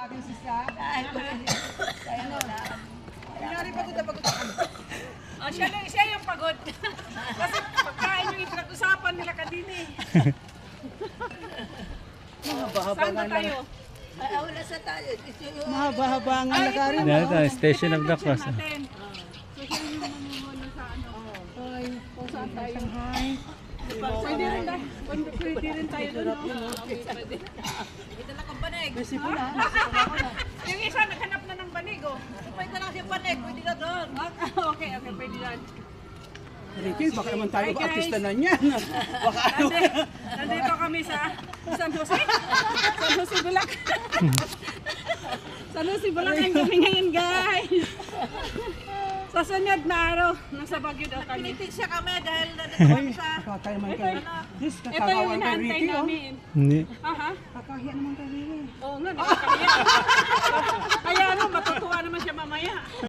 aking sisya. Kunyari pagod na pagod ako. Oh, siya yung pagod. Kasi pagkain yung ipinag-usapan nila kadini. Mahaba-haba Saan nga ba tayo? Wala sa tayo. Mahaba-haba nga lagarin. Yan, station of the cross. Natin. So, siya yung mamumuno sa ano. Ay, Kung saan tayo. Shanghai. Pwede rin tayo doon. No? Ito lang ang banig. Besi po na. Yung isa, naghanap na ng banigo. Pwede lang siya banig. Pwede na doon. Okay, pwede yan. Ricky, baka naman tayo artista na niyan. Baka ano. Nandito kami sa San Jose. San Jose, Bulacan. San Jose, Bulacan kami ngayon, guys. Sa sunod na araw, nasa Baguio daw kami. Pinitig siya kami dahil nandito kami sa... Kakaya naman kayo. This, Ito yung kakakawan kay inaantay Ricky, oh. namin. Hindi. Aha. Kakahiya naman kay Ricky. Oo nga, nakakahiya.